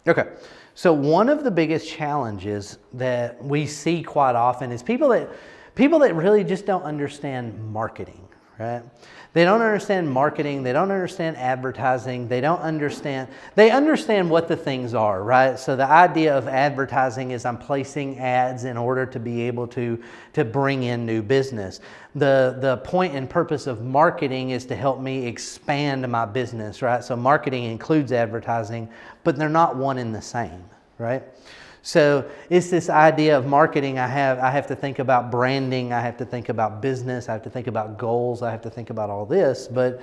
Okay. So one of the biggest challenges that we see quite often is people that really just don't understand marketing, right? They don't understand marketing. They don't understand advertising. They understand what the things are, right? So the idea of advertising is I'm placing ads in order to be able to bring in new business. The point and purpose of marketing is to help me expand my business, right? So marketing includes advertising, but they're not one and the same, right? So it's this idea of marketing. I have to think about branding. I have to think about business. I have to think about goals. I have to think about all this. But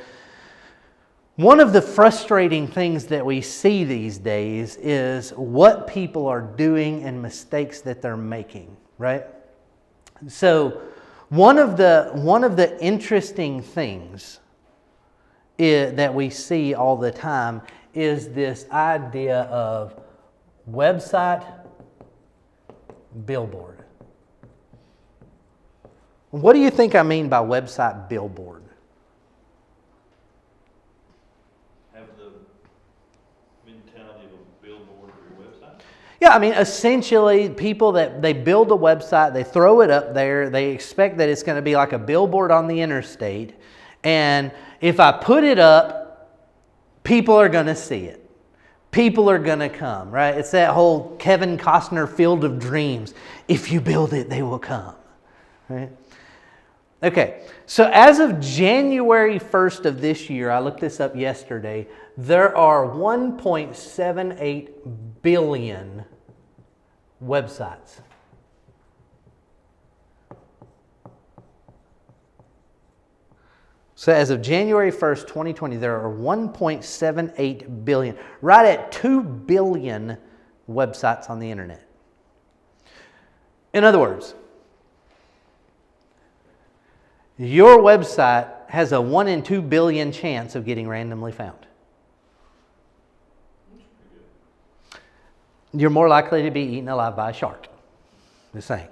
one of the frustrating things that we see these days is what people are doing and mistakes that they're making, right? So one of the interesting things that we see all the time is this idea of website, billboard. What do you think I mean by website billboard? Have the mentality of a billboard for your website? Yeah, I mean, essentially, people that they build a website, they throw it up there, they expect that it's going to be like a billboard on the interstate, and if I put it up, people are going to see it. People are going to come, right? It's that whole Kevin Costner Field of Dreams. If you build it, they will come, right? Okay, so as of January 1st of this year, I looked this up yesterday, there are 1.78 billion websites. So as of January 1st, 2020, there are 1.78 billion, right at 2 billion websites on the internet. In other words, your website has a 1 in 2 billion chance of getting randomly found. You're more likely to be eaten alive by a shark. Just saying.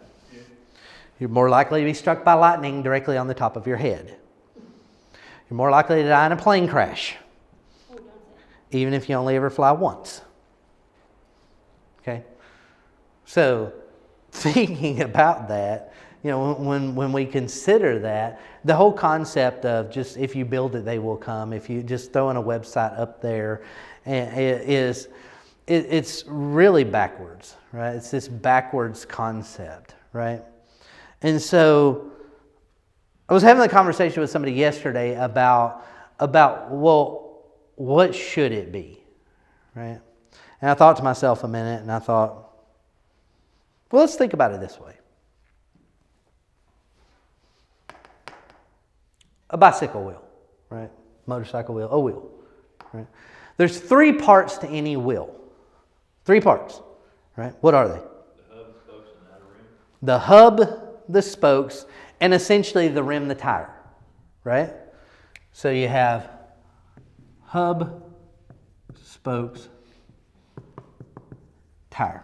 You're more likely to be struck by lightning directly on the top of your head. You're more likely to die in a plane crash, even if you only ever fly once. Okay? So, thinking about that, you know, when we consider that, the whole concept of just if you build it, they will come, if you just throwing a website up there, it's really backwards, right? It's this backwards concept, right? And so, I was having a conversation with somebody yesterday about well, what should it be, right? And I thought to myself a minute, and I thought, well, let's think about it this way. A bicycle wheel, right? Motorcycle wheel, a wheel, right? There's 3 parts to any wheel. 3 parts, right? What are they? The hub, spokes, and outer rim. The hub, the spokes, and essentially the rim, the tire, right? So you have hub, spokes, tire.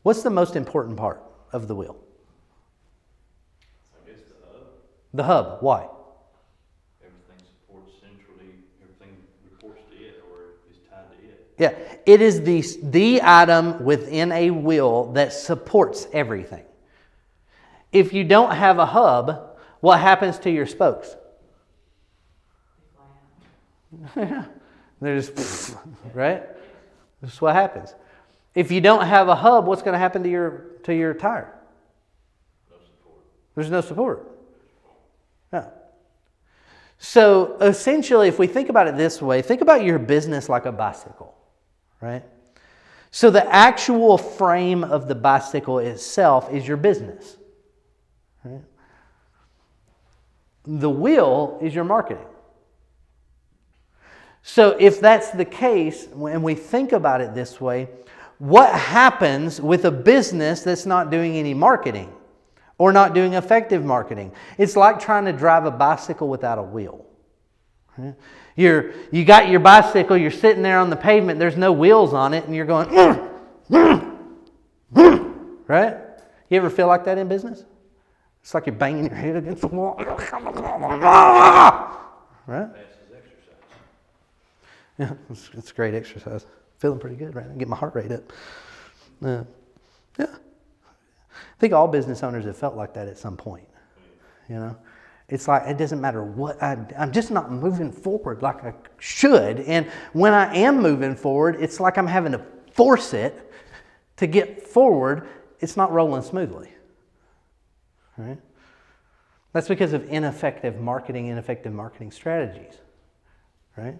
What's the most important part of the wheel? I guess the hub. The hub. Why? Everything supports centrally, everything reports to it or is tied to it. Yeah, it is the item within a wheel that supports everything. If you don't have a hub, what happens to your spokes? They're just, right? That's what happens. If you don't have a hub, what's going to happen to your tire? No support. There's no support. Yeah. So essentially, if we think about it this way, think about your business like a bicycle, right? So the actual frame of the bicycle itself is your business. Right? The wheel is your marketing. So if that's the case, when we think about it this way, what happens with a business that's not doing any marketing or not doing effective marketing? It's like trying to drive a bicycle without a wheel. Right? You got your bicycle, you're sitting there on the pavement, there's no wheels on it, and you're going, right? You ever feel like that in business? It's like you're banging your head against the wall. Right? That's his exercise. Yeah, it's great exercise. Feeling pretty good, right? Get my heart rate up. Yeah. I think all business owners have felt like that at some point. You know, it's like it doesn't matter what I'm just not moving forward like I should. And when I am moving forward, it's like I'm having to force it to get forward. It's not rolling smoothly. Right? That's because of ineffective marketing strategies. Right?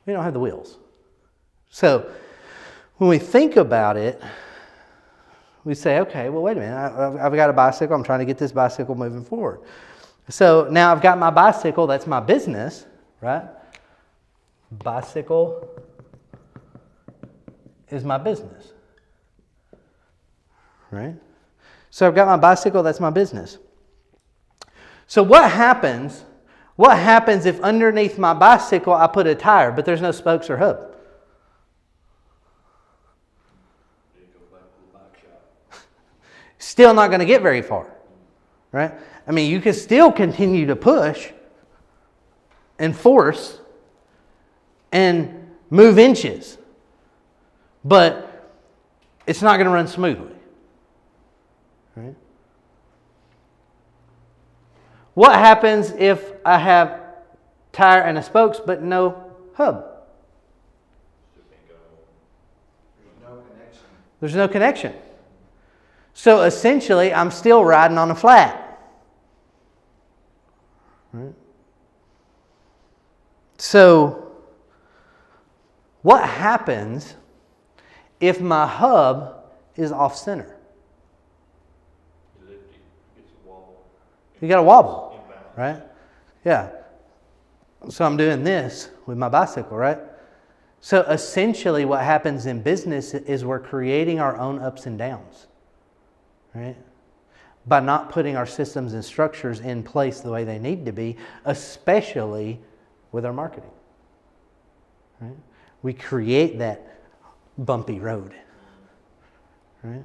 We don't have the wheels. So when we think about it, we say, okay, well, wait a minute. I've got a bicycle. I'm trying to get this bicycle moving forward. So now I've got my bicycle. That's my business, right? Bicycle is my business, right? So I've got my bicycle. That's my business. So what happens? What happens if underneath my bicycle I put a tire, but there's no spokes or hub? Still not going to get very far, right? I mean, you can still continue to push and force and move inches, but it's not going to run smoothly, right? What happens if I have tire and a spokes but no hub? There's no connection. So essentially, I'm still riding on a flat. Right? So what happens if my hub is off center? You got a wobble, right? Yeah. So I'm doing this with my bicycle, right? So essentially what happens in business is we're creating our own ups and downs. Right? By not putting our systems and structures in place the way they need to be, especially with our marketing. Right? We create that bumpy road. Right?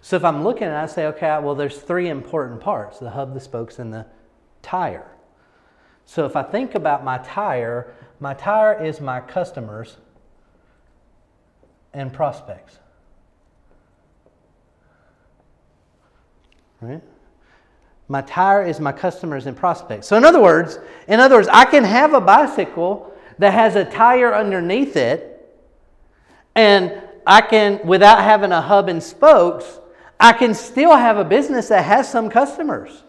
So if I'm looking at it, I say, okay, well, there's three important parts: the hub, the spokes, and the tire. So if I think about my tire is my customers and prospects. Right? My tire is my customers and prospects. So in other words, I can have a bicycle that has a tire underneath it, and I can, without having a hub and spokes, I can still have a business that has some customers.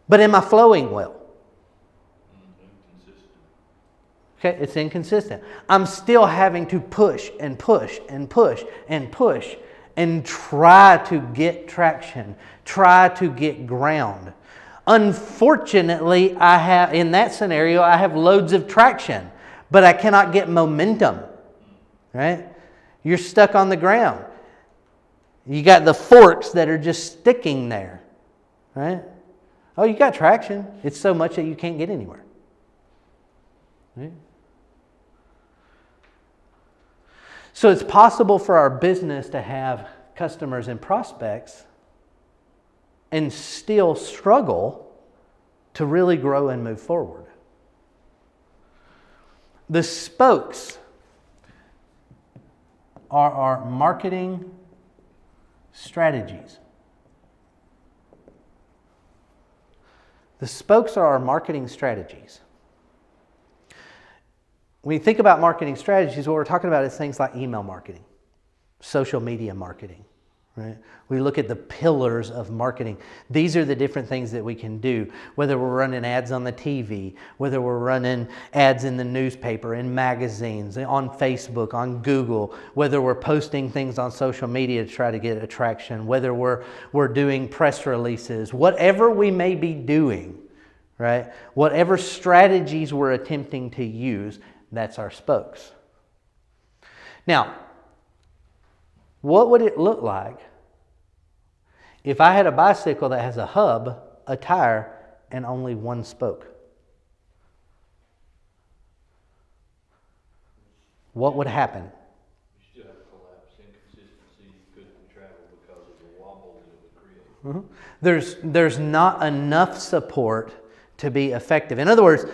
But am I flowing well? Okay, it's inconsistent. I'm still having to push and push and push and push and try to get traction, try to get ground. Unfortunately, in that scenario, I have loads of traction, but I cannot get momentum, right? You're stuck on the ground. You got the forks that are just sticking there, right? Oh, you got traction. It's so much that you can't get anywhere. Right? So it's possible for our business to have customers and prospects and still struggle to really grow and move forward. The spokes are our marketing strategies. The spokes are our marketing strategies. When you think about marketing strategies, what we're talking about is things like email marketing, social media marketing, right? We look at the pillars of marketing. These are the different things that we can do, whether we're running ads on the TV, whether we're running ads in the newspaper, in magazines, on Facebook, on Google, whether we're posting things on social media to try to get attraction, whether we're doing press releases, whatever we may be doing, right? Whatever strategies we're attempting to use, that's our spokes. Now, what would it look like if I had a bicycle that has a hub, a tire, and only one spoke? What would happen? You still have collapse, inconsistency, you couldn't travel because of the wobble that it would create. There's not enough support to be effective. In other words,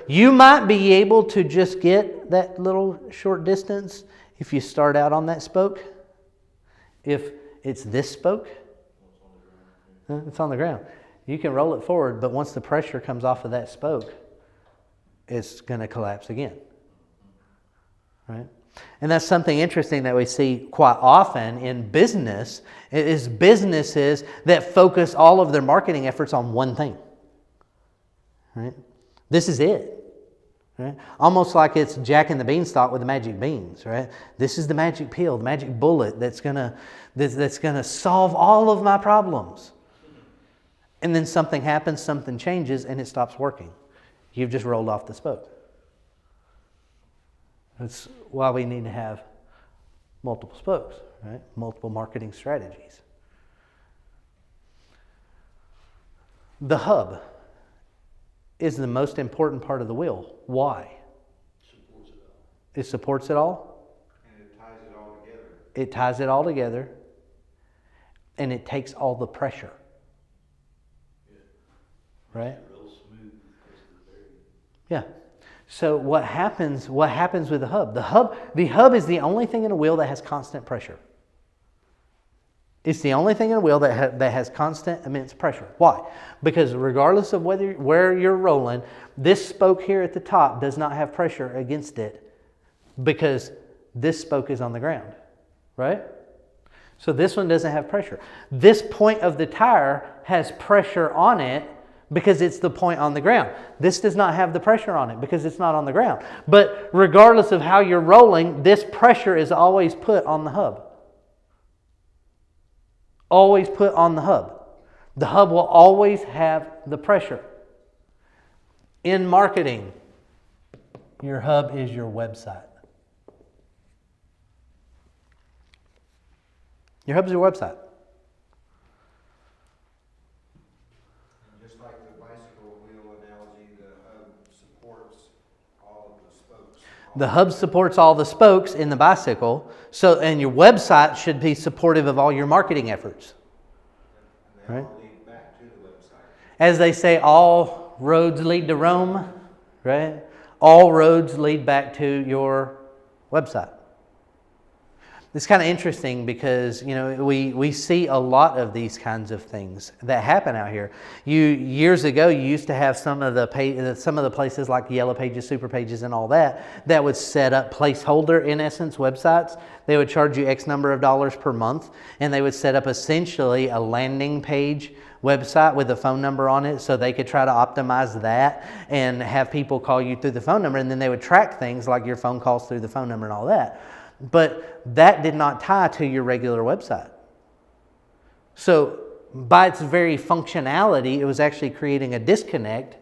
you might be able to just get that little short distance if you start out on that spoke. If it's this spoke, it's on the ground. You can roll it forward, but once the pressure comes off of that spoke, it's going to collapse again. Right? And that's something interesting that we see quite often in business, is businesses that focus all of their marketing efforts on one thing. Right? This is it. Right? Almost like it's Jack and the Beanstalk with the magic beans. Right? This is the magic pill, the magic bullet that's gonna solve all of my problems. And then something happens, something changes, and it stops working. You've just rolled off the spoke. That's why we need to have multiple spokes, right? Multiple marketing strategies. The hub is the most important part of the wheel. Why? It supports it all. And it ties it all together. It ties it all together. And it takes all the pressure. Right? Real smooth. Yeah. So what happens with the hub? The hub is the only thing in a wheel that has constant pressure. It's the only thing in a wheel that has constant immense pressure. Why? Because regardless of where you're rolling, this spoke here at the top does not have pressure against it because this spoke is on the ground, right? So this one doesn't have pressure. This point of the tire has pressure on it because it's the point on the ground. This does not have the pressure on it because it's not on the ground. But regardless of how you're rolling, this pressure is always put on the hub. Always put on the hub. The hub will always have the pressure. In marketing, your hub is your website. Your hub is your website. And just like the bicycle wheel analogy, the hub supports all of the spokes. The hub supports all the spokes in the bicycle, and your website should be supportive of all your marketing efforts. And they Right? all lead back to the website. As they say, all roads lead to Rome, right? All roads lead back to your website. It's kind of interesting because, we see a lot of these kinds of things that happen out here. Years ago, you used to have some of the places like Yellow Pages, Super Pages, and all that would set up placeholder, in essence, websites. They would charge you X number of dollars per month, and they would set up essentially a landing page website with a phone number on it so they could try to optimize that and have people call you through the phone number, and then they would track things like your phone calls through the phone number and all that. But that did not tie to your regular website. So by its very functionality, it was actually creating a disconnect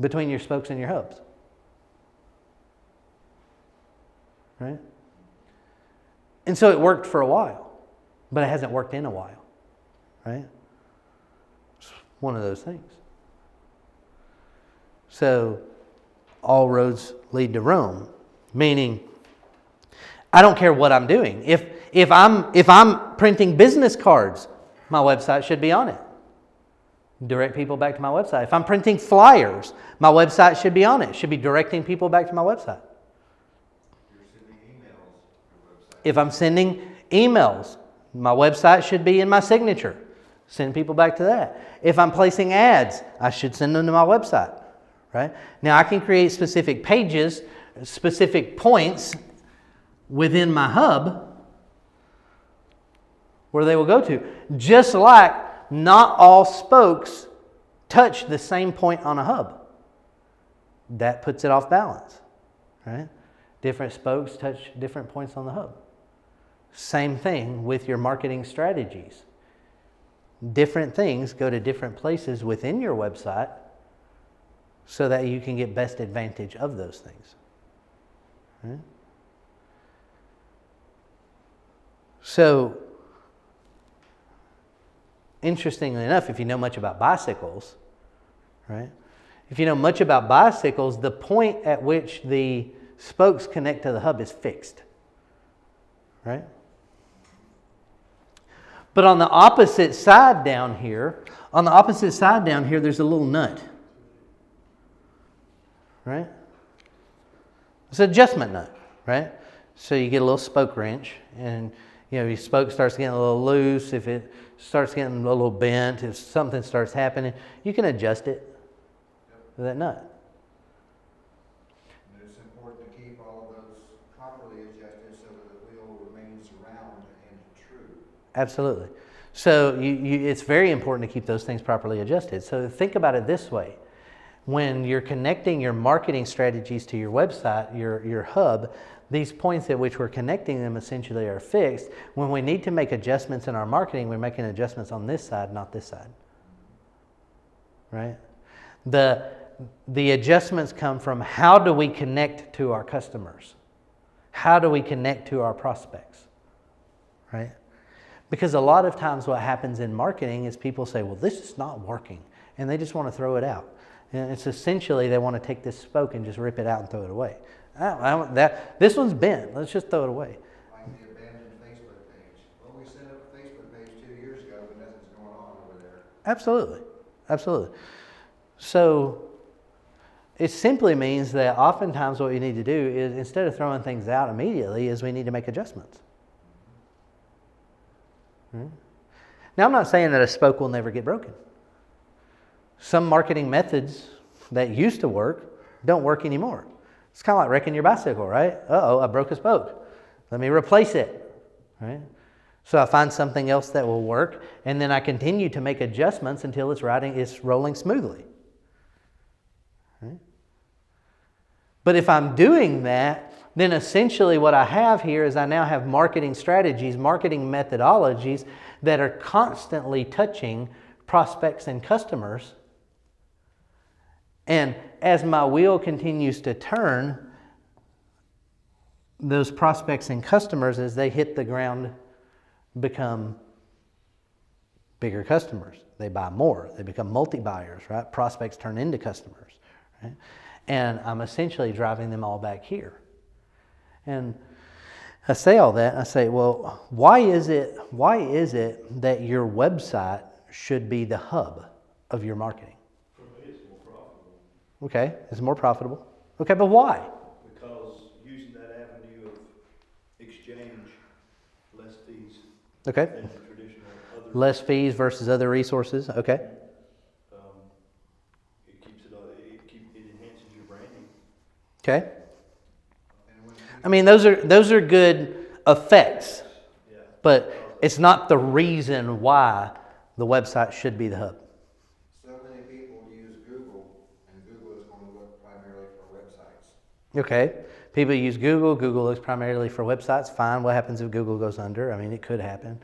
between your spokes and your hubs. Right? And so it worked for a while, but it hasn't worked in a while. Right? It's one of those things. So all roads lead to Rome, meaning I don't care what I'm doing. If I'm printing business cards, my website should be on it. Direct people back to my website. If I'm printing flyers, my website should be on it. Should be directing people back to my website. You're sending emails to your website. If I'm sending emails, my website should be in my signature. Send people back to that. If I'm placing ads, I should send them to my website. Right? Now I can create specific pages, specific points within my hub where they will go to. Just like not all spokes touch the same point on a hub. That puts it off balance. Right? Different spokes touch different points on the hub. Same thing with your marketing strategies. Different things go to different places within your website so that you can get best advantage of those things. Right? So, interestingly enough, if you know much about bicycles, right? If you know much about bicycles, the point at which the spokes connect to the hub is fixed, right? But on the opposite side down here, there's a little nut. right? It's an adjustment nut, right? So you get a little spoke wrench, and your spoke starts getting a little loose. If it starts getting a little bent, if something starts happening, you can adjust it with that nut. And it's important to keep all of those properly adjusted so that the wheel remains round and true. Absolutely. So it's very important to keep those things properly adjusted. So think about it this way. When you're connecting your marketing strategies to your website, your hub, these points at which we're connecting them essentially are fixed. When we need to make adjustments in our marketing, we're making adjustments on this side, not this side. Right? The adjustments come from how do we connect to our customers? How do we connect to our prospects? Right? Because a lot of times what happens in marketing is people say, well, this is not working, and they just want to throw it out. And it's essentially they want to take this spoke and just rip it out and throw it away. This one's bent. Let's just throw it away. Like the abandoned Facebook page. Well, we set up a Facebook page 2 years ago, but nothing's going on over there. Absolutely. Absolutely. So it simply means that oftentimes what we need to do is, instead of throwing things out immediately, is we need to make adjustments. Right? Now, I'm not saying that a spoke will never get broken. Some marketing methods that used to work don't work anymore. It's kind of like wrecking your bicycle, right? Uh-oh, I broke a spoke. Let me replace it, right? So I find something else that will work, and then I continue to make adjustments until it's rolling smoothly. Right? But if I'm doing that, then essentially what I have here is I now have marketing strategies, marketing methodologies that are constantly touching prospects and customers. And as my wheel continues to turn, those prospects and customers, as they hit the ground, become bigger customers. They buy more. They become multi-buyers, right? Prospects turn into customers, right? And I'm essentially driving them all back here. And I say all that, I say, well, why is it that your website should be the hub of your marketing? For me, it's more profitable. Okay, it's more profitable. Okay, but why? Because using that avenue of exchange, less fees Okay, than the traditional other. less fees versus other resources. Okay, It enhances your branding. okay. And when I mean, those are good effects, Yeah. but it's not the reason why the website should be the hub. so many people use Google, and Google is going to look primarily for websites. Okay, people use Google. Google looks primarily for websites. Fine. What happens if Google goes under? I mean, it could happen.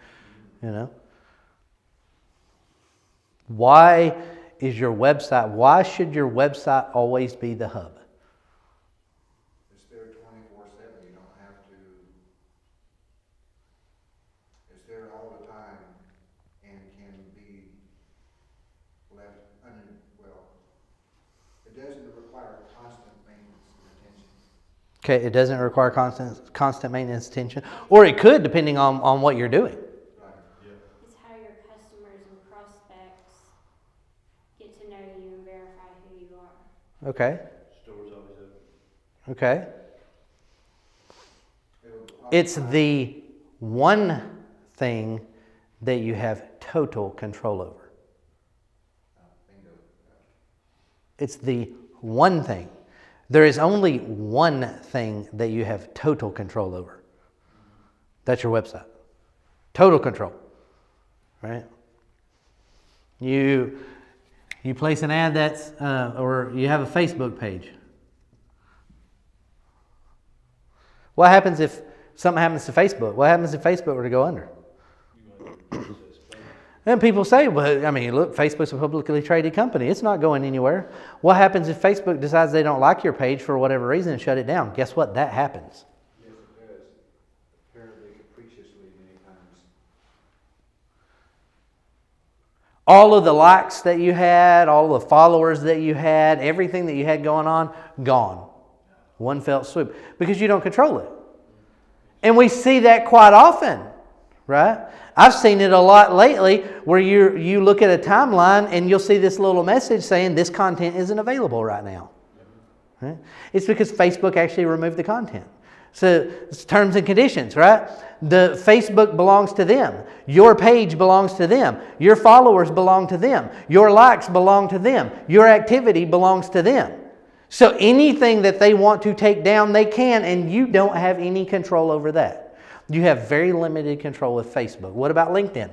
Why should your website always be the hub? It's there 24/7. You don't have to. It's there all the time, and can be left it doesn't require constant maintenance and attention. Okay, it doesn't require constant maintenance attention, or it could, depending on what you're doing. Right. Yeah. It's how your customers and prospects get to know you and verify who you are. Okay, Store's always open. okay. It'll It's the one thing that you have total control over. bingo. It's the one thing. There is only one thing that you have total control over. That's your website. Total control. Right? You place an ad that's, or you have a Facebook page. What happens if something happens to Facebook? What happens if Facebook were to go under? And people say, well, I mean, look, Facebook's a publicly traded company. It's not going anywhere. What happens if Facebook decides they don't like your page for whatever reason and shut it down? Guess what? That happens. Yes, it does. Apparently capriciously many times. All of the likes that you had, all the followers that you had, everything that you had going on, gone. One fell swoop. Because you don't control it. And we see that quite often, right? I've seen it a lot lately where you look at a timeline and you'll see this little message saying this content isn't available right now. Right? It's because Facebook actually removed the content. So it's terms and conditions, right? The Facebook belongs to them. Your page belongs to them. Your followers belong to them. Your likes belong to them. Your activity belongs to them. So anything that they want to take down, they can, and you don't have any control over that. You have very limited control with Facebook. What about LinkedIn?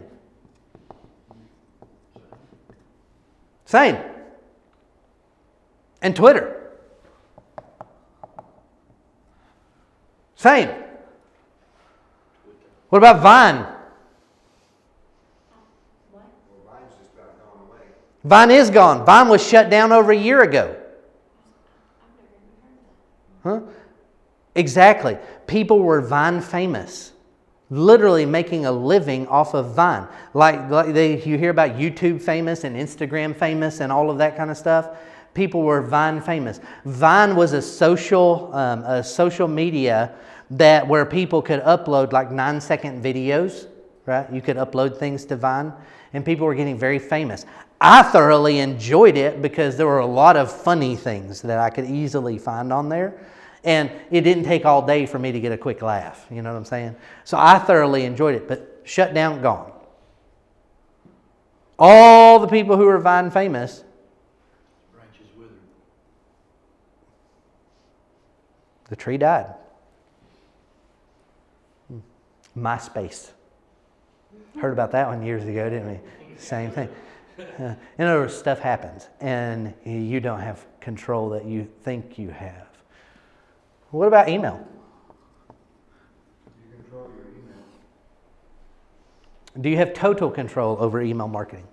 Same. And Twitter. Same. What about Vine? What? Well, mine's just about gone away. Vine is gone. Vine was shut down over a year ago. I've never even heard of that. Huh? Exactly. People were Vine famous. Literally making a living off of Vine. You hear about YouTube famous and Instagram famous and all of that kind of stuff. People were Vine famous. Vine was a social media where people could upload like 9-second videos, right? You could upload things to Vine, and people were getting very famous. I thoroughly enjoyed it because there were a lot of funny things that I could easily find on there. And it didn't take all day for me to get a quick laugh. You know what I'm saying? So I thoroughly enjoyed it, but shut down, gone. All the people who were Vine famous, Branches withered. the tree died. MySpace. Heard about that one years ago, didn't we? Same thing. In other words, stuff happens, and you don't have control that you think you have. What about email? You control your email. Do you have total control over email marketing?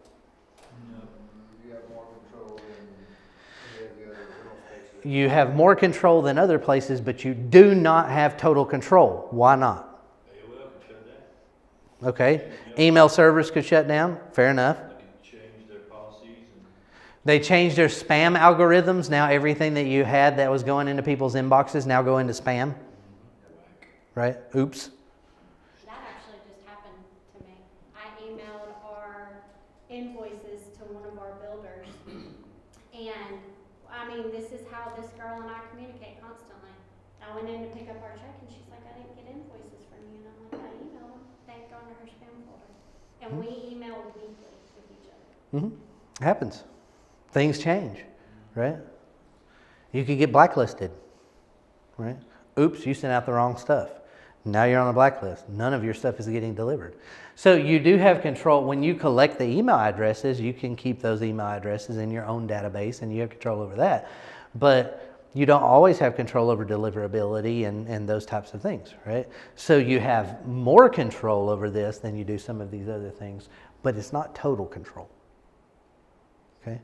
You have more control than any of the other rental spaces. You have more control than other places, but you do not have total control. Why not? AOL could shut down. Okay. Email servers could shut down. Fair enough. They could change their policies and They changed their spam algorithms. Now everything that you had that was going into people's inboxes now go into spam. Right? Oops. That actually just happened to me. I emailed our invoices to one of our builders. And, I mean, this is how this girl and I communicate constantly. I went in to pick up our check and she's like, I didn't get invoices from you. And I'm like, I emailed them. They'd gone to her spam folder. And we emailed weekly with each other. It happens. Things change. Right? You could get blacklisted. Right? Oops, you sent out the wrong stuff. Now you're on a blacklist. None of your stuff is getting delivered. So you do have control. When you collect the email addresses, you can keep those email addresses in your own database and you have control over that. But you don't always have control over deliverability and those types of things, right? So you have more control over this than you do some of these other things, but it's not total control. Okay?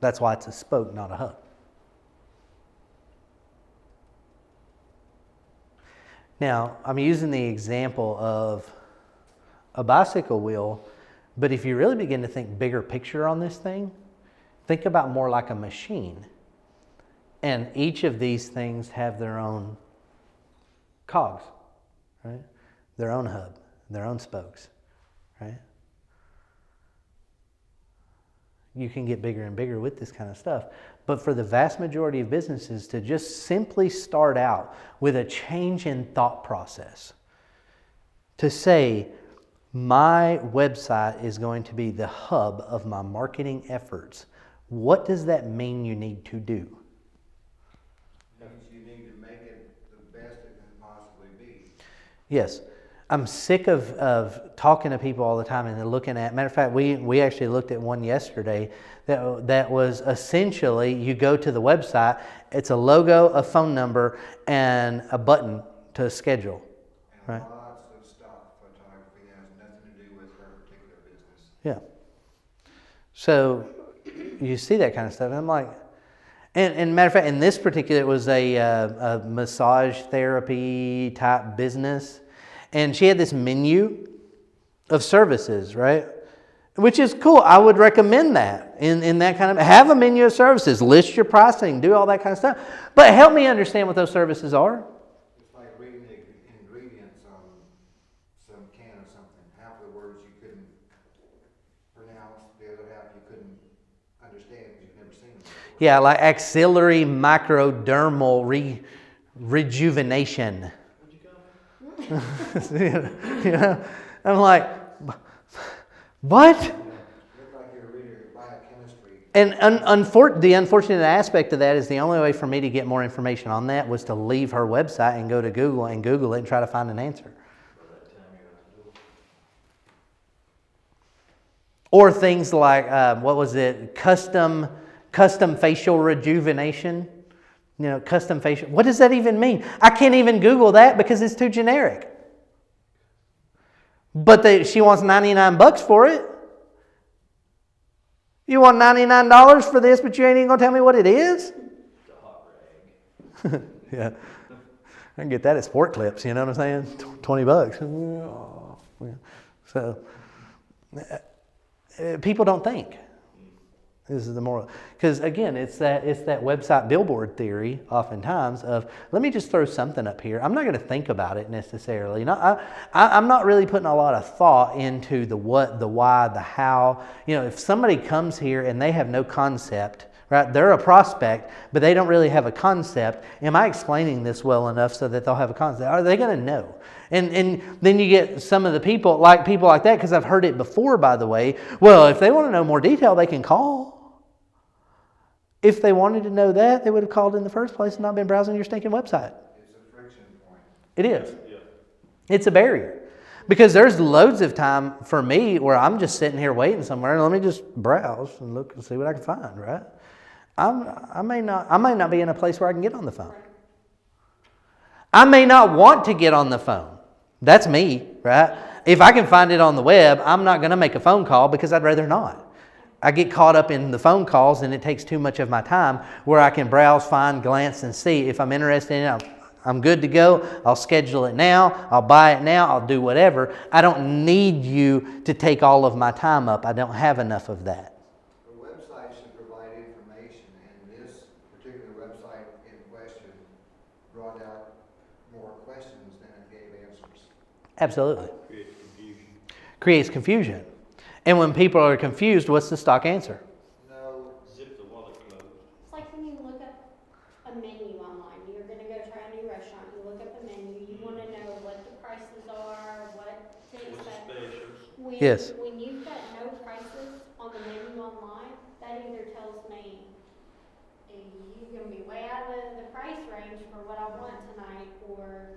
That's why it's a spoke, not a hub. Now, I'm using the example of a bicycle wheel, but if you really begin to think bigger picture on this thing, think about more like a machine. And each of these things have their own cogs, right? Their own hub, their own spokes, right? You can get bigger and bigger with this kind of stuff. But for the vast majority of businesses to just simply start out with a change in thought process, to say, my website is going to be the hub of my marketing efforts, what does that mean you need to do? Means you need to make it the best it can possibly be. Yes. I'm sick of talking to people all the time and looking at, matter of fact, we actually looked at one yesterday that was essentially, you go to the website, it's a logo, a phone number, and a button to schedule. And Right. lots of stock photography that has nothing to do with her particular business. Yeah. So you see that kind of stuff, and I'm like, and matter of fact, in this particular, it was a massage therapy type business. And she had this menu of services, right? Which is cool. I would recommend that in that kind of, have a menu of services, list your pricing, do all that kind of stuff. But help me understand what those services are. It's like reading the ingredients on some can of something. Half of the words you couldn't pronounce, the other half you couldn't understand because you've never seen them. Yeah, like axillary microdermal rejuvenation. You know, I'm like, what? Look like you're reading biochemistry. And the unfortunate aspect of that is the only way for me to get more information on that was to leave her website and go to Google and Google it and try to find an answer. Or things like, what was it? Custom facial rejuvenation. You know, custom facial. What does that even mean? I can't even Google that because it's too generic. But she wants $99 for it. You want $99 for this, but you ain't even gonna tell me what it is? It's a hot rag. Yeah, I can get that at Sport Clips. You know what I'm saying? $20. So people don't think. This is the moral, because again, it's that website billboard theory. Oftentimes, of let me just throw something up here. I'm not going to think about it necessarily. You know, I'm not really putting a lot of thought into the what, the why, the how. You know, if somebody comes here and they have no concept, right? They're a prospect, but they don't really have a concept. Am I explaining this well enough so that they'll have a concept? Are they going to know? And then you get some of the people like that, because I've heard it before, by the way. Well, if they want to know more detail, they can call. If they wanted to know that, they would have called in the first place and not been browsing your stinking website. It's a friction point. It is. Yeah. It's a barrier. Because there's loads of time for me where I'm just sitting here waiting somewhere and let me just browse and look and see what I can find, right? I may not be in a place where I can get on the phone. I may not want to get on the phone. That's me, right? If I can find it on the web, I'm not going to make a phone call because I'd rather not. I get caught up in the phone calls and it takes too much of my time where I can browse, find, glance, and see. If I'm interested in it, I'm good to go. I'll schedule it now. I'll buy it now. I'll do whatever. I don't need you to take all of my time up. I don't have enough of that. The website should provide information, and this particular website in question brought out more questions than it gave answers. Absolutely. Creates confusion. Creates confusion. And when people are confused, what's the stock answer? No, Zip the wallet closed. It's like when you look up a menu online, you're gonna go try a new restaurant, you look up the menu, you wanna know what the prices are, what to What's the expect. specials? Yes. When you've got no prices on the menu online, that either tells me you're gonna be way out of the price range for what I want tonight, or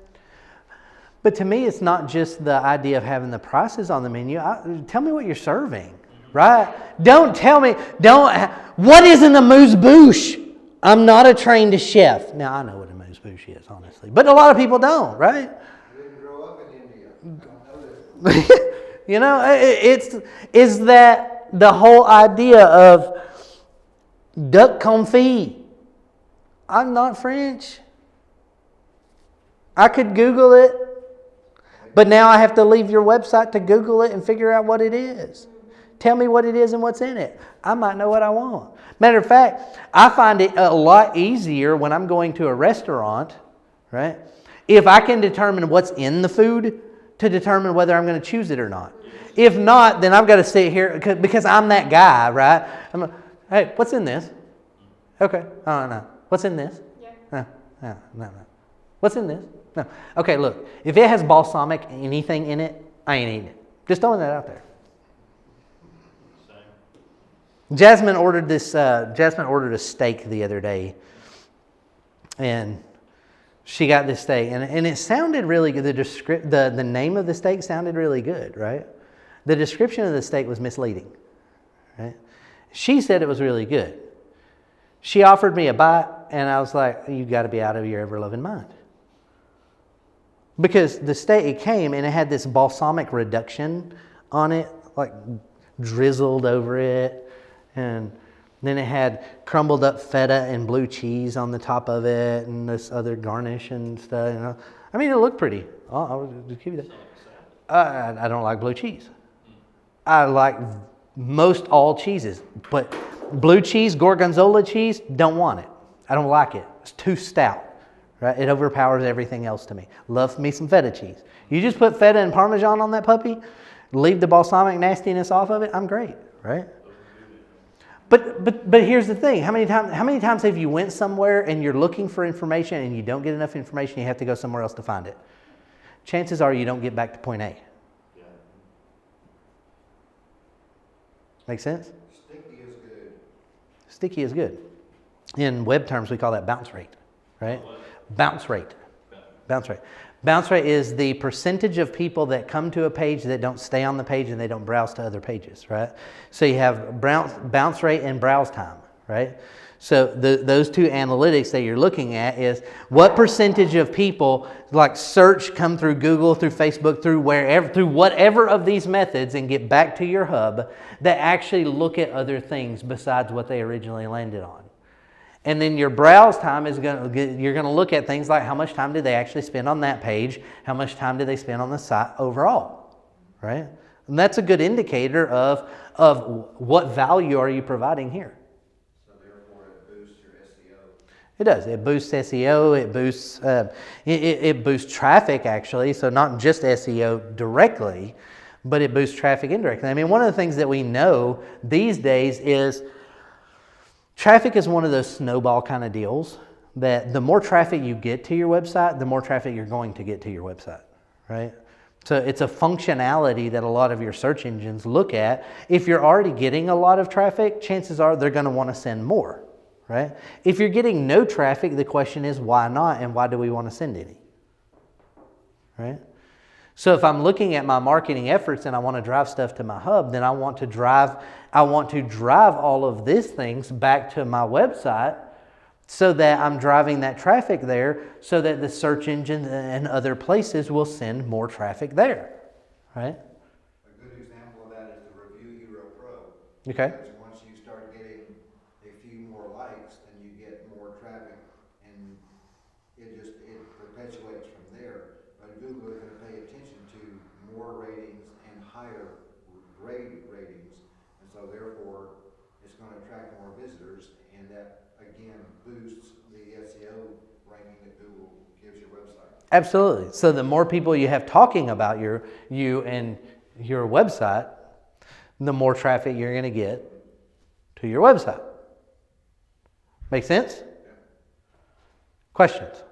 But to me, it's not just the idea of having the prices on the menu. Tell me what you're serving, right? Don't tell me, what is an amuse-bouche? I'm not a trained chef. Now, I know what an amuse-bouche is, honestly. But a lot of people don't, right? I didn't grow up in India. I don't know this. You know, is that the whole idea of duck confit? I'm not French. I could Google it. But now I have to leave your website to Google it and figure out what it is. Tell me what it is and what's in it. I might know what I want. Matter of fact, I find it a lot easier when I'm going to a restaurant, right? If I can determine what's in the food to determine whether I'm going to choose it or not. If not, then I've got to sit here because I'm that guy, right? Hey, what's in this? Okay. Oh, no. What's in this? yeah. No. What's in this? No. Okay, look. If it has balsamic anything in it, I ain't eating it. Just throwing that out there. Same. Jasmine ordered a steak the other day, and she got this steak, and it sounded really good. The name of the steak sounded really good, right? The description of the steak was misleading, right? She said it was really good. She offered me a bite, and I was like, "You got to be out of your ever-loving mind." Because the steak, it came and it had this balsamic reduction on it, like drizzled over it. And then it had crumbled up feta and blue cheese on the top of it and this other garnish and stuff. You know? I mean, it looked pretty. I'll just give you that. I don't like blue cheese. I like most all cheeses. But blue cheese, gorgonzola cheese, don't want it. I don't like it. It's too stout. Right? It overpowers everything else to me. Love me some feta cheese. You just put feta and Parmesan on that puppy, leave the balsamic nastiness off of it, I'm great, right? But here's the thing. How many times have you went somewhere and you're looking for information and you don't get enough information, you have to go somewhere else to find it? Chances are you don't get back to point A. Yeah. Make sense? Sticky is good. Sticky is good. In web terms, we call that bounce rate, right? Bounce rate. Bounce rate. Bounce rate is the percentage of people that come to a page that don't stay on the page and they don't browse to other pages, right? So you have bounce rate and browse time, right? So those two analytics that you're looking at is what percentage of people like search, come through Google, through Facebook, through wherever, through whatever of these methods and get back to your hub that actually look at other things besides what they originally landed on. And then your browse time is you're going to look at things like how much time did they actually spend on that page, how much time did they spend on the site overall, right? And that's a good indicator of what value are you providing here. So therefore it boosts your SEO. It does. It boosts SEO. It boosts it boosts traffic actually. So not just SEO directly, but it boosts traffic indirectly. I mean, one of the things that we know these days is traffic is one of those snowball kind of deals that the more traffic you get to your website, the more traffic you're going to get to your website, right? So it's a functionality that a lot of your search engines look at. If you're already getting a lot of traffic, chances are they're going to want to send more, right? If you're getting no traffic, the question is why not and why do we want to send any, right? So if I'm looking at my marketing efforts and I want to drive stuff to my hub, then I want to drive all of these things back to my website so that I'm driving that traffic there so that the search engine and other places will send more traffic there, right? A good example of that is the Review Hero Pro. Okay. Because once you start getting a few more likes, then you get more traffic, and it perpetuates from there. But Google is going to pay attention to more ratings and higher grade ratings, and so therefore it's going to attract more visitors, and that again boosts the SEO ranking that Google gives your website. Absolutely. So the more people you have talking about you and your website, the more traffic you're going to get to your website. Make sense? Yeah. Questions?